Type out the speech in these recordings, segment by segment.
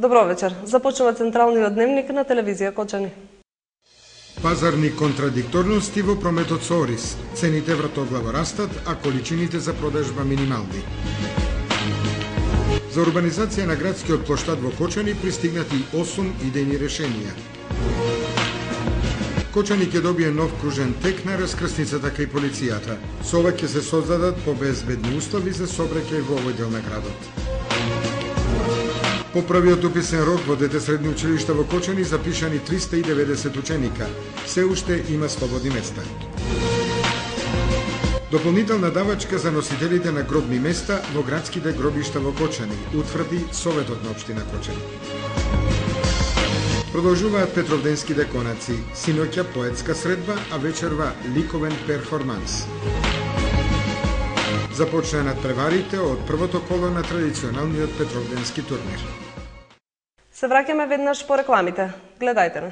Добро вечер. Започнува централниот дневник на телевизија Кочани. Пазарни контрадикторности во прометот со ориз. Цените вратоглаво растат, а количините за продажба минимални. За урбанизација на градскиот плоштад во Кочани пристигнати 8 идејни решенија. Кочани ќе добие нов кружен тек на раскрсницата кај полицијата. Со ова ќе се создадат побезбедни услови за сообраќај во овој дел на градот. По првиот уписен рок во дете средни училишта во Кочани запишани 390 ученика. Се уште има слободни места. Дополнителна давачка за носителите на гробни места во градските гробишта во Кочани, утврди Советот на општина Кочани. Продолжуваат петровденски деконаци, синоќа поетска средба, а вечерва ликовен перформанс. Започна надпреварите од првото коло на традиционалниот петровденски турнир. Се враќаме веднаш по рекламите. Гледајте не.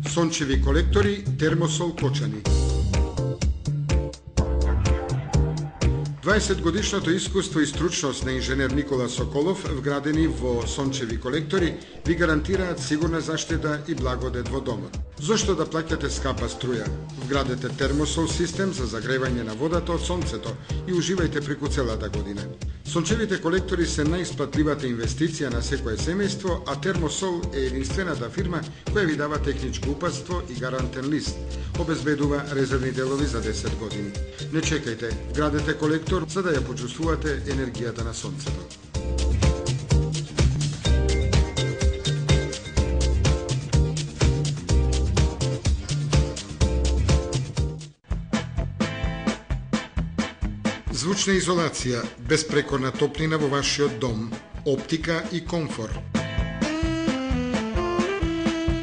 Сончеви колектори Термосол Кочани. 20-годишното искуство и стручност на инженер Никола Соколов, вградени во сончеви колектори, ви гарантираат сигурна заштита и благодет во домот. Зошто да плаќате скапа струја? Вградете термосол систем за загревање на водата од сонцето и уживајте преку целата година. Сончевите колектори се најисплатливата инвестиција на секое семејство, а Термосол е единствената фирма која ви дава техничко упатство и гарантен лист. Обезбедува резервни делови за 10 години. Не чекајте, вградете колектор за да ја почувствувате енергијата на сонцето. Звучна изолација, безпрекорна топлина во вашиот дом, оптика и комфор.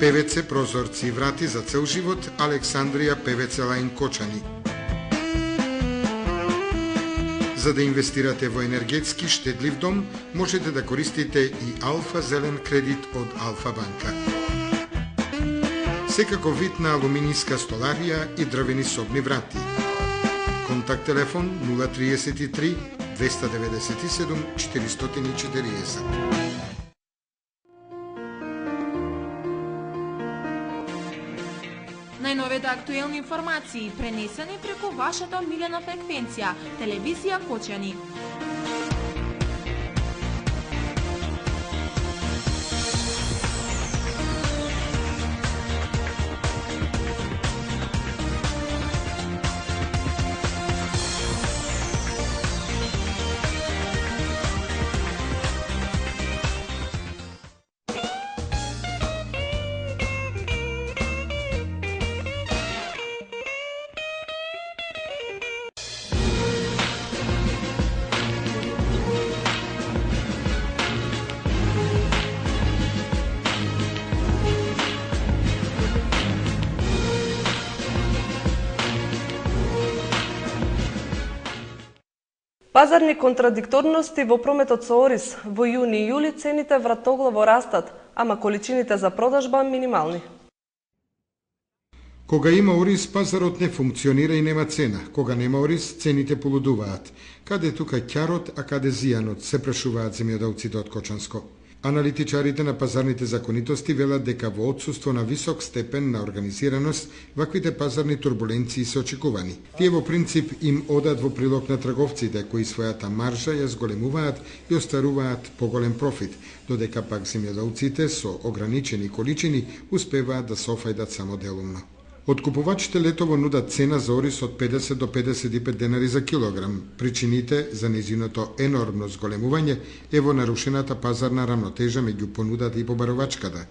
ПВЦ прозорци и врати за цел живот, Александрија ПВЦ Лајн Кочани. За да инвестирате во енергетски штедлив дом, можете да користите и Алфа зелен кредит од Алфа банка. Секако вид на алуминијска столарија и дрвени собни врати. Контакт телефон 033 297 440. Најновите актуелни информации пренесени преку вашата омилена фреквенција, телевизија Кочани. Пазарни контрадикторности во прометот со ориз. Во јуни и јули цените вратоглаво растат, ама количините за продажба минимални. Кога има ориз, пазарот не функционира и нема цена. Кога нема ориз, цените полудуваат. Каде тука ќарот, а каде зијанот, се прашуваат земјоделците од Кочанско. Аналитичарите на пазарните законитости велат дека во отсуство на висок степен на организираност, ваквите пазарни турбуленции се очекувани. Тие во принцип им одат во прилог на трговците, кои својата маржа ја зголемуваат и остваруваат поголем профит, додека пак земјоделците со ограничени количини успеваат да се офајдат само делумно. Откупувачите летово нудат цена за ориз од 50 до 55 денари за килограм. Причините за незиното енормно зголемување е во нарушената пазарна рамнотежа меѓу понудата и побаровачката.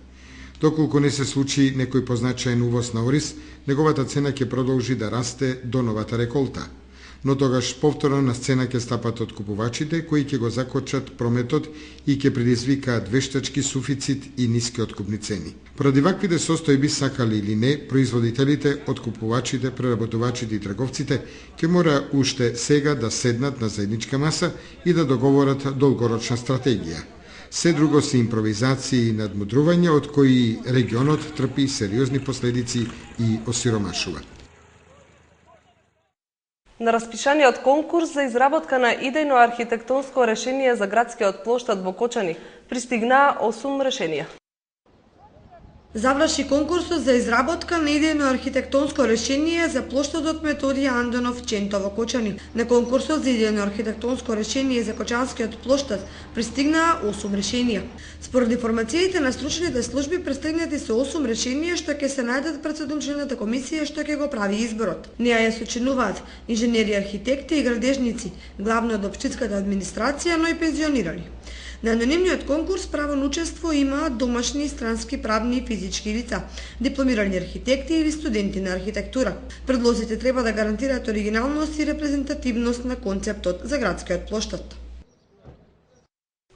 Доколку не се случи некој позначаен увоз на ориз, неговата цена ќе продолжи да расте до новата реколта. Но тогаш повторно на сцена ќе стапат откупувачите кои ќе го закочат прометот и ќе предизвикаат вештачки суфицит и ниски откупни цени. Поради ваквите состојби, сакали или не, производителите, откупувачите, преработувачите и трговците ќе мора уште сега да седнат на заедничка маса и да договорат долгорочна стратегија. Се друго се импровизации и надмудрување од кои регионот трпи сериозни последици и осиромашува. На распишаниот конкурс за изработка на идејно архитектонско решение за градскиот плоштад во Кочани пристигнаа 8 решенија. Заврши конкурсот за изработка на идејно архитектонско решение за плоштадот Методија Андонов Ченто во Кочани. На конкурсот за идејно архитектонско решение за Кочанскиот плоштад пристигнаа 8 решенија. Според информациите на стручните служби, пристигнати се 8 решенија што ќе се најдат пред содружната комисија што ќе го прави изборот. Неа ја сочинуваат инженери, архитекти и градежници, главно од општинската администрација, но и пензионирани. На анонимниот конкурс право на учество имаат домашни и странски правни и физички лица, дипломирани архитекти или студенти на архитектура. Предлозите треба да гарантираат оригиналност и репрезентативност на концептот за градскиот плоштад.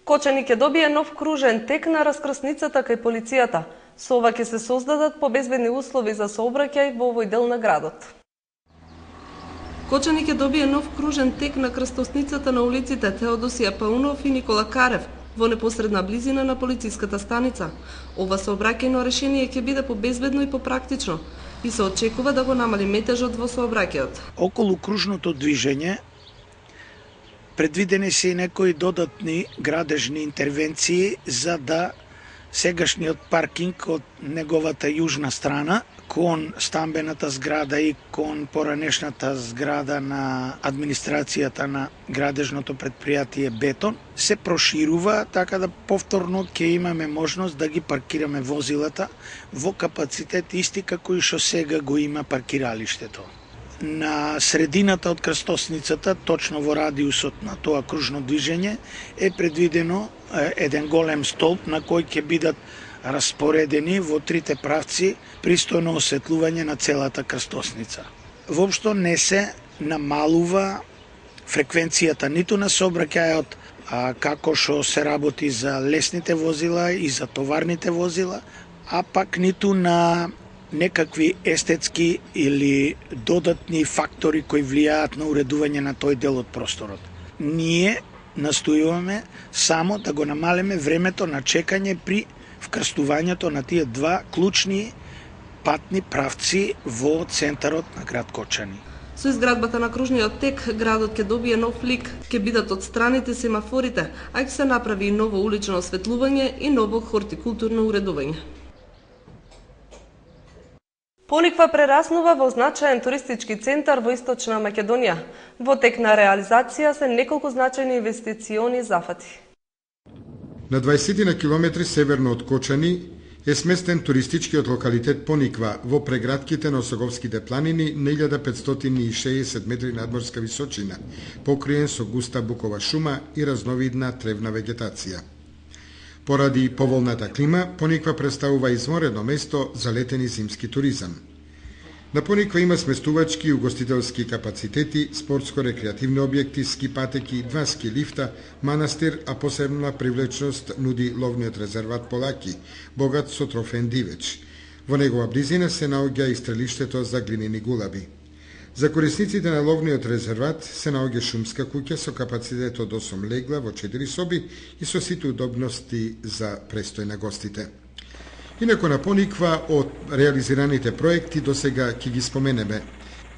Кочани ќе добие нов кружен тек на раскрсницата кај полицијата. Со ова ќе се создадат побезбедни услови за сообраќај во овој дел на градот. Кочани ќе добие нов кружен тек на крстосницата на улиците Теодосија Паунов и Никола Карев во непосредна близина на полициската станица. Ова сообраќајно решение ќе биде побезбедно и попрактично и се очекува да го намали метежот во сообраќајот. Околу кружното движење предвидени се и некои додатни градежни интервенции за да сегашниот паркинг од неговата јужна страна кон стамбената зграда и кон поранешната зграда на администрацијата на градежното предпријатие Бетон се проширува така да повторно ќе имаме можност да ги паркираме возилата во капацитет исти како и што сега го има паркиралиштето. На средината од крстосницата, точно во радиусот на тоа кружно движење, е предвидено еден голем столб на кој ќе бидат распоредени во трите правци пристојно осветлување на целата крстосница. Воопшто не се намалува фреквенцијата ниту на сообраќајот, како што се работи за лесните возила и за товарните возила, а пак ниту на некакви естетски или додатни фактори кои влијаат на уредување на тој дел од просторот. Ние настојуваме само да го намалиме времето на чекање при вкрстувањето на тие два клучни патни правци во центарот на град Кочани. Со изградбата на кружниот тек, градот ќе добие нов лик, ќе бидат отстранити семафорите, а ќе се направи и ново улично осветлување и ново хортикултурно уредување. Пониква прераснува во значаен туристички центар во Источна Македонија. Во тек на реализација се неколку значајни инвестициони зафати. На 20 на километри северно од Кочани е сместен туристичкиот локалитет Пониква во прегратките на Осоговските планини на 1560 метри надморска височина, покриен со густа букова шума и разновидна тревна вегетација. Поради поволната клима, Пониква представува изморено место за летен и зимски туризам. На Пониква има сместувачки и угостителски капацитети, спортско-рекреативни објекти, ски патеки, 2 ски лифта, манастир, а посебна привлечност нуди ловниот резерват Полаки, богат со трофен дивеч. Во негова близина се наоѓа и стрелиштето за глинени гулаби. За корисниците на ловниот резерват се наоѓа шумска куќа со капацитет од 8 легла во 4 соби и со сите удобности за престој на гостите. Инаку на Пониква од реализираните проекти до сега ќе ги споменеме.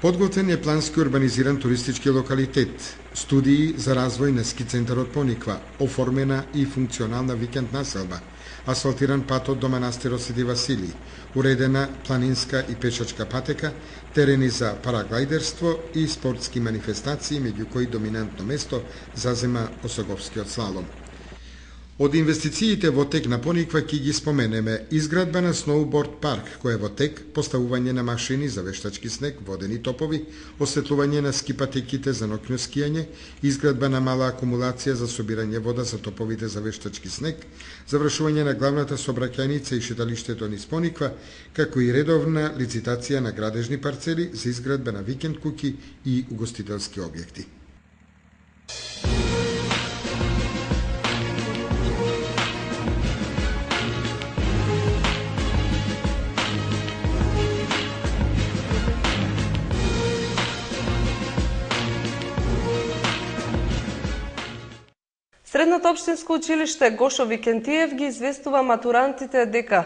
Подготвен е плански урбанизиран туристички локалитет, студии за развој на ски центарот Пониква, оформена и функционална викенд населба, асфалтиран патот до манастирот Свети Василий, уредена планинска и пешачка патека, терени за параглайдерство и спортски манифестации, меѓу кои доминантно место зазема Осоговскиот слалом. Од инвестициите во тек на Пониква ќе ги споменеме изградба на сноуборд парк, кој е во тек, поставување на машини за вештачки снег, водени топови, осветлување на ски патеките за ноќно скијање, изградба на мала акумулација за собирање вода за топовите за вештачки снег, завршување на главната сообраќајница и шеталиштето низ Пониква, како и редовна лицитација на градежни парцели за изградба на викенд куќи и угостителски објекти. Средното општинско училиште Гошо Викентиев ги известува матурантите дека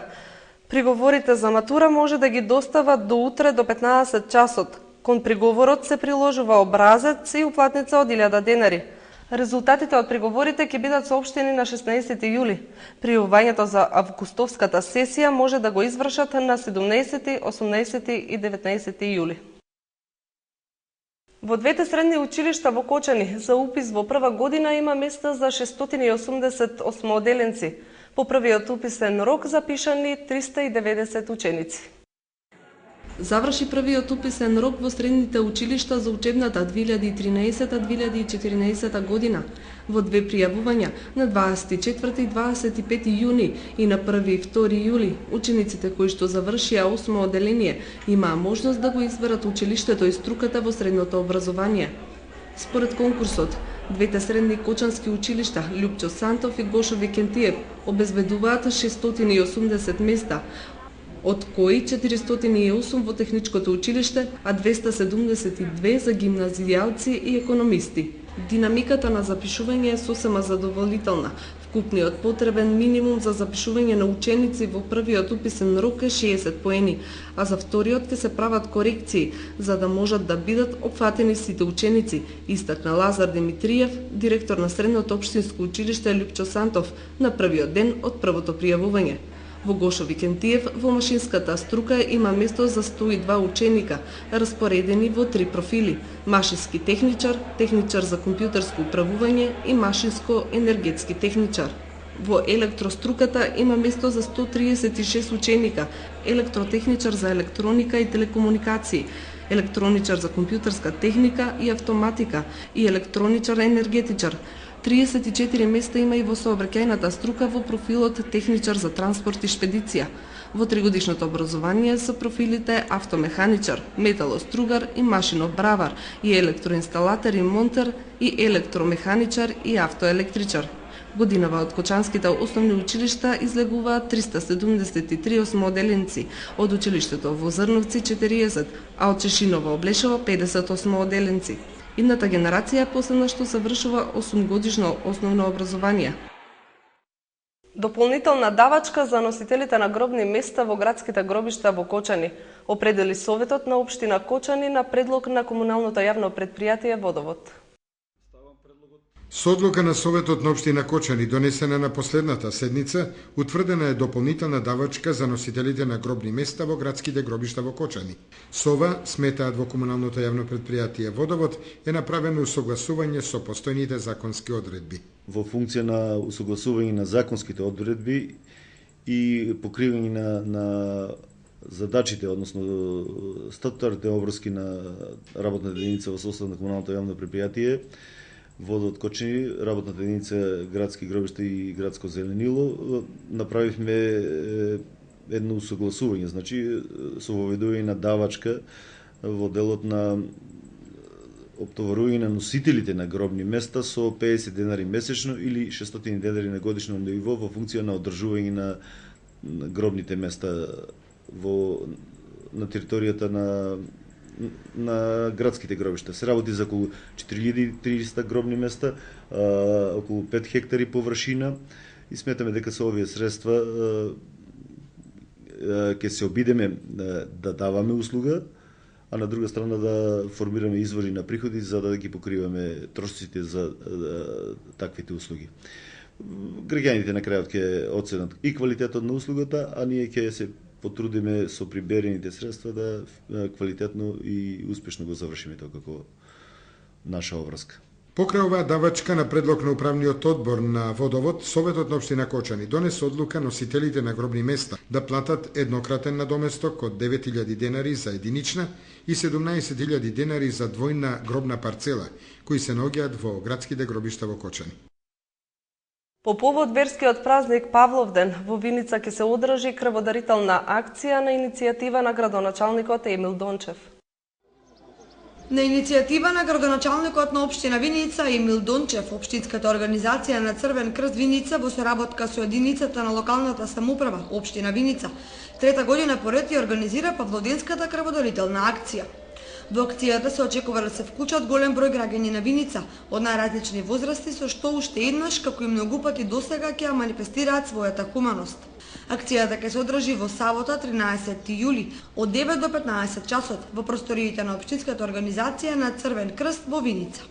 приговорите за матура може да ги достават до утре до 15 часот. Кон приговорот се приложува образец и уплатница од 1000 денари. Резултатите од приговорите ќе бидат соопштени на 16 јули. Пријавувањето за августовската сесија може да го извршат на 17, 18 и 19 јули. Во двете средни училишта во Кочани за упис во прва година има места за 680 осмооделенци. По првиот уписен рок запишани 390 ученици. Заврши првиот уписен рок во средните училишта за учебната 2013-2014 година. Во две пријавувања на 24 и 25 јуни и на 1 и 2 јули учениците кои што завршија 8 оделение имаа можност да го изберат училиштето и струката во средното образование. Според конкурсот, двете средни кочански училишта Лјупчо Сантов и Гошо Викентиев обезбедуваат 680 места, од кои 408 во техничкото училиште, а 272 за гимназијалци и економисти. Динамиката на запишување е сосема задоволителна. Вкупниот потребен минимум за запишување на ученици во првиот уписен рок е 60 поени, а за вториот ќе се прават корекции, за да можат да бидат опфатени сите ученици, истакна Лазар Димитриев, директор на Средното општинско училиште Лјупчо Сантов, на првиот ден од првото пријавување. Во Гошо Викентиев во машинската струка има место за 102 ученика, распоредени во 3 профили: машински техничар, техничар за компјутерско управување и машинско-енергетски техничар. Во електроструката има место за 136 ученика: електротехничар за електроника и телекомуникации, електроничар за компјутерска техника и автоматика и електроничар енергетичар. 34 места има и во сообраќајната струка во профилот техничар за транспорт и шпедиција. Во тригодишното образование со профилите автомеханичар, металостругар и машинобравар, и електроинсталатер и монтер, и електромеханичар и автоелектричар. Годинава од кочанските основни училишта излегуваат 373 осмооделенци, од училиштето во Зрновци 40, а од Чешиново Облешево 50 осмооделенци. Идната генерација е последна што завршува 8-годишно основно образование. Дополнителна давачка за носителите на гробни места во градските гробишта во Кочани определи Советот на општина Кочани на предлог на комуналното јавно претпријатие Водовод. Со одлука на Советот на општина Кочани, донесена на последната седница, утврдена е дополнителна давачка за носителите на гробни места во градските гробишта во Кочани. Со ова, сметаат во комуналното јавно претпријатие Водовод, е направено усогласување со постојните законски одредби. Во функција на усогласување на законските одредби и покривање на задачите, односно статутарните обврски на работната единица во составот на комуналното јавно претпријатие Водовод Кочани, работната единица градски гробишта и градско зеленило, направивме едно усогласување, значи со воведување на давачка во делот на оптоварување на носителите на гробни места со 50 денари месечно или 600 денари на годишно ниво во функција на одржување на гробните места на територијата на градските гробишта. Се работи за околу 4300 гробни места, околу 5 хектари површина и сметаме дека со овие средства ќе се обидеме да даваме услуга, а на друга страна да формираме извори на приходи за да ги покриваме трошоците за таквите услуги. Граѓаните на крајот ќе оценат и квалитетот на услугата, а ние ќе се потрудиме со приберените средства да квалитетно и успешно го завршиме тоа како наша обврска. Покрај оваа давачка на предлог на управниот одбор на Водовод, Советот на општина Кочани донесе одлука носителите на гробни места да платат еднократен надоместок од 9000 денари за единична и 17000 денари за двојна гробна парцела, кои се наоѓаат во градските гробишта во Кочани. По повод верскиот празник Павловден, во Виница ќе се одржи крводарителна акција на иницијатива на градоначалникот Емил Дончев. На иницијатива на градоначалникот на општина Виница Емил Дончев, општинската организација на Црвен крст Виница во соработка со единицата на локалната самоуправа општина Виница, трета година поред ја организира Павловденската крводарителна акција. Во акцијата се очекува да се вклучат голем број граѓани на Виница од најразлични возрасти, со што уште еднаш, како и многу пати досега, ќе ја манифестираат својата хуманост. Акцијата ќе се одржи во сабота 13 јули од 9 до 15 часот во просториите на општинската организација на Црвен крст во Виница.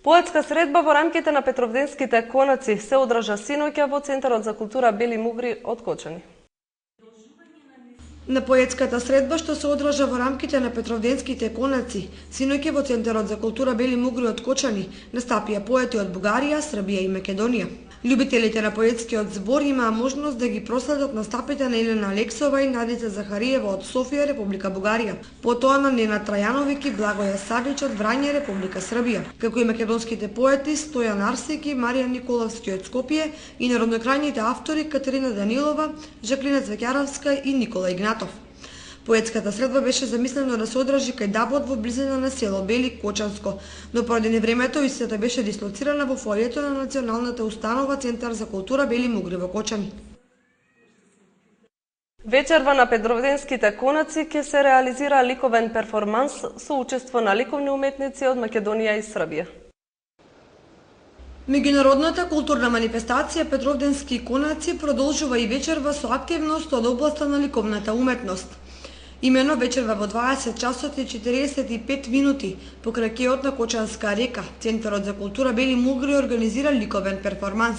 Поетска средба во рамките на Петровденските конаци се одржа синоќа во Центарот за култура Бели Мугри од Кочани. На поетската средба што се одржа во рамките на Петровденските конаци, синоќа во Центарот за култура Бели Мугри од Кочани, настапија поети од Бугарија, Србија и Македонија. Љубителите на поетскиот збор имаа можност да ги проследат настапите на Елена Алексова и Надица Захариева од Софија, Република Бугарија, потоа на Ненад Трајановиќ и Благоја Савиќ од Врање, Република Србија, како и македонските поети Стојан Арсик и Марија Николовски од Скопје и народнокрајните автори Катерина Данилова, Жаклина Цвеќаровска и Никола Игнатов. Поетската средба беше замислено да се одржи кај Дабот во близина на село Бели Кочанско, но поради невремето истата беше дислоцирана во фојето на Националната установа Центар за култура Бели Мугри во Кочани. Вечерва на Петровденските конаци ќе се реализира ликовен перформанс со учество на ликовни уметници од Македонија и Србија. Меѓународната културна манифестација Петровденски конаци продолжува и вечерва со активност од областа на ликовната уметност. Имено вечерва во 20 часот и 45 минути покрај кеот на Кочанска река, Центарот за култура Бели Мугри организира ликовен перформанс.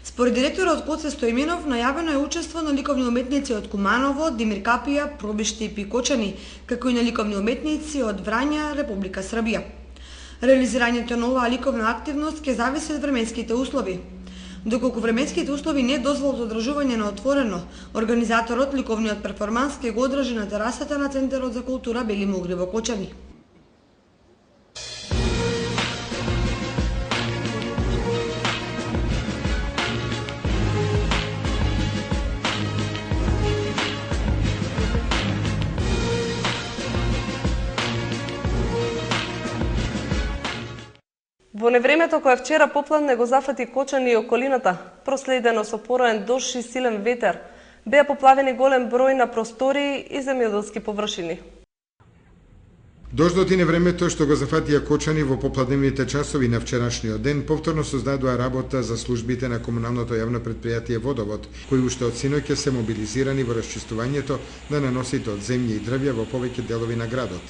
Според директорот Коце Стојменов, најавено е учество на ликовни уметници од Куманово, Димир Капија, Пробишти и Кочани, како и на ликовни уметници од Врања, Република Србија. Реализирањето на оваа ликовна активност ќе зависи од временските услови. Доколку временските услови не дозволат одржување на отворено, организаторот ликовниот перформанс ќе го одржи на терасата на Центарот за култура Бели Мугри во Кочани. Во невремето кое вчера попладне го зафати Кочани и околината, проследено со пороен дожд и силен ветер, беа поплавени голем број на простории и земјоделски површини. Дождот и невремето што го зафатија Кочани во попладневните часови на вчерашниот ден повторно создадоа работа за службите на комуналното јавно предпријатие Водовод, кои уште од синоќа се мобилизирани во расчистувањето на наносите од земја и дрвја во повеќе делови на градот.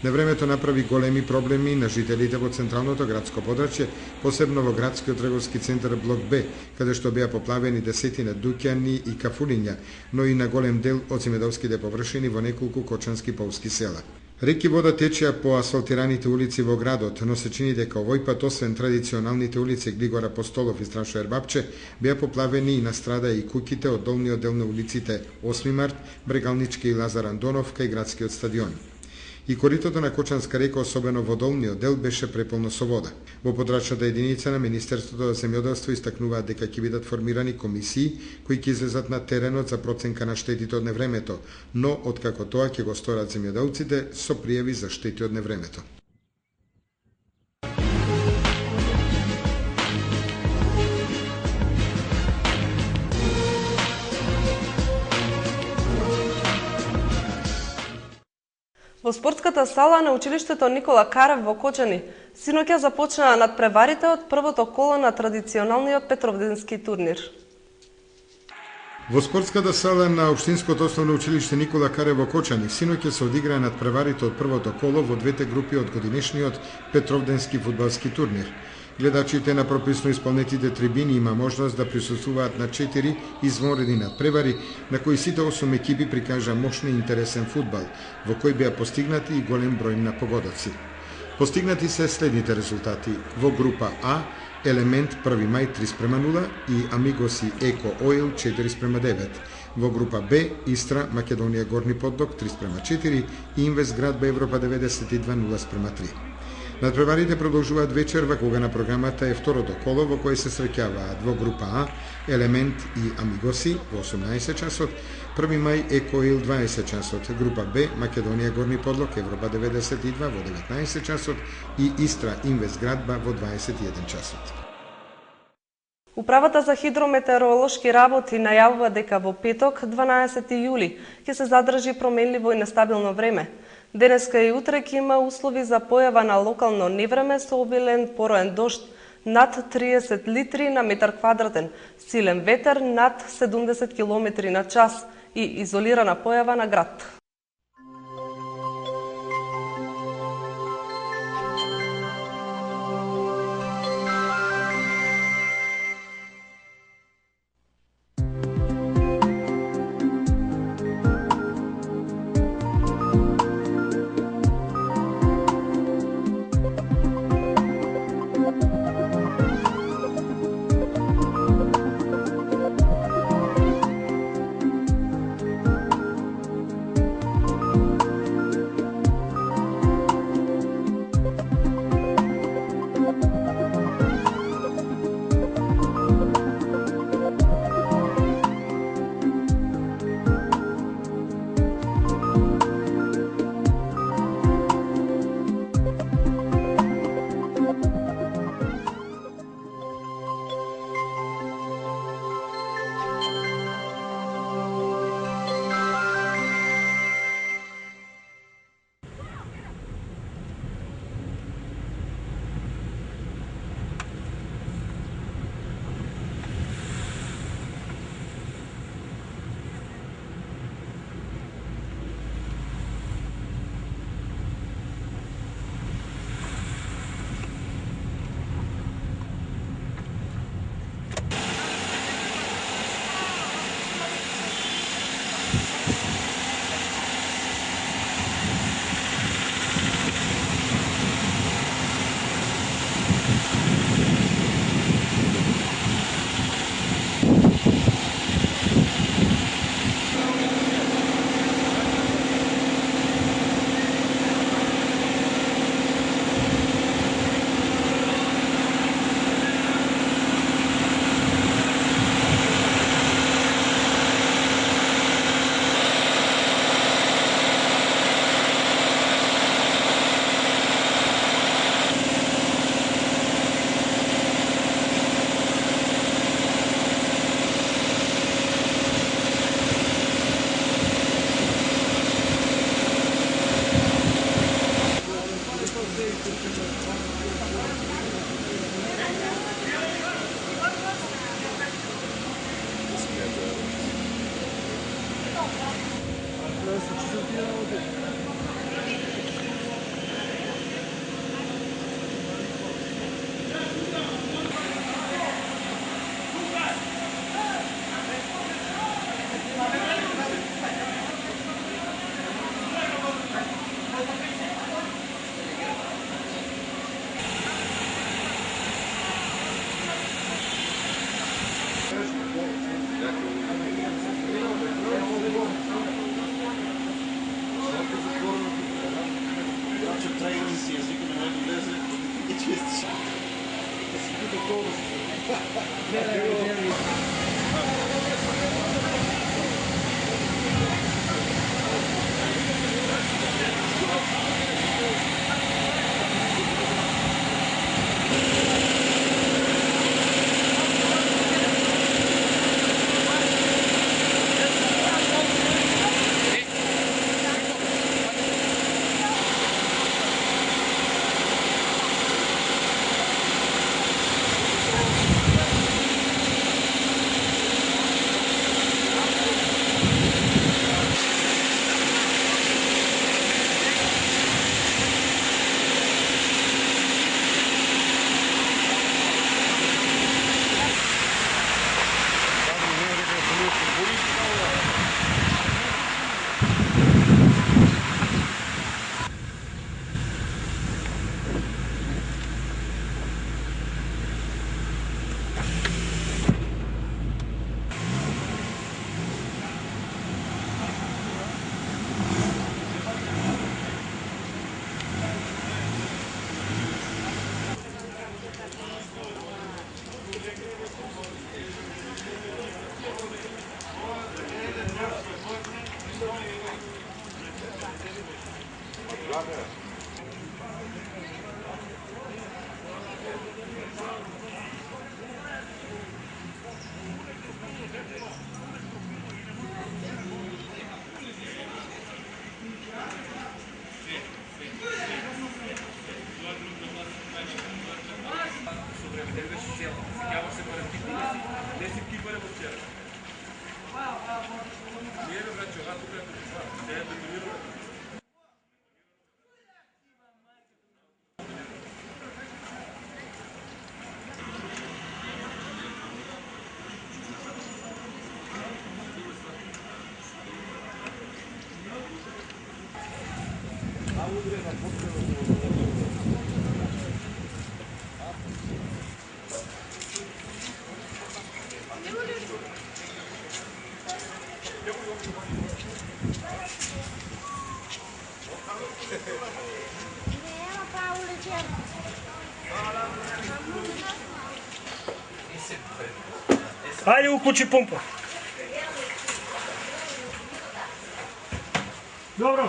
Невремето направи големи проблеми на жителите во централното градско подрачје, посебно во градскиот трговски центар Блок Б, каде што беа поплавени десетина дуќани и кафулиња, но и на голем дел од земјоделските површини во неколку кочански полски села. Реки вода течеа по асфалтираните улици во градот, но се чини дека овој пат освен традиционалните улици Глигор Апостолов и Страшо Ербапче, беа поплавени и настрада и куќите од долниот дел на улиците 8 март, Брегалнички и Лазар Андонов кај градскиот стадион. И коритото на Кочанска река, особено во долниот дел, беше преполно со вода. Во подрачната единица на Министерството за земјоделство истакнуваат дека ќе бидат формирани комисии кои ќе излезат на теренот за проценка на штетите од невремето, но откако тоа ќе го сторат земјоделците со пријави за штети од невремето. Во спортската сала на училиштето Никола Карев во Кочани, синоќа започнаа надпреварите од првото коло на традиционалниот Петровденски турнир. Во спортската сала на Општинското основно училиште Никола Карев во Кочани, синоќа се одиграа надпреварите од првото коло во двете групи од годинешниот Петровденски фудбалски турнир. Гледачите на прописно исполнетите трибини има можност да присуствуваат на 4 извонредни надпревари, на кои сите 8 екипи прикажа мощен и интересен фудбал, во кој беа постигнати и голем број на погодоци. Постигнати се следните резултати. Во група А, Елемент 1 мај 3:0 и Амигоси Еко Оил 4:9. Во група Б, Истра, Македонија Горни Подог 3:4 и Инвест Градба Европа 92 0:3. Надпреварите продолжуваат вечерва кога на програмата е второто коло во кое се среќаваат во група А Елемент и Амигоси во 18 часот, 1 мај Екоил 20 часот, група Б Македонија Горни Подлог Европа 92 во 19 часот и Истра Инвест Градба во 21 часот. Управата за хидрометеоролошки работи најавува дека во петок, 12 јули, ќе се задржи променливо и нестабилно време. Денеска и утре ќе има услови за појава на локално невреме со обилен пороен дожд над 30 литри на метар квадратен, силен ветер над 70 км на час и изолирана појава на град. Ајде уклучи помпа. Добро.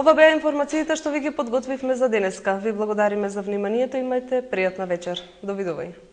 Ова беа информациите што ви ги подготвивме за денеска. Ви благодариме за вниманието, имајте пријатна вечер. Довидување.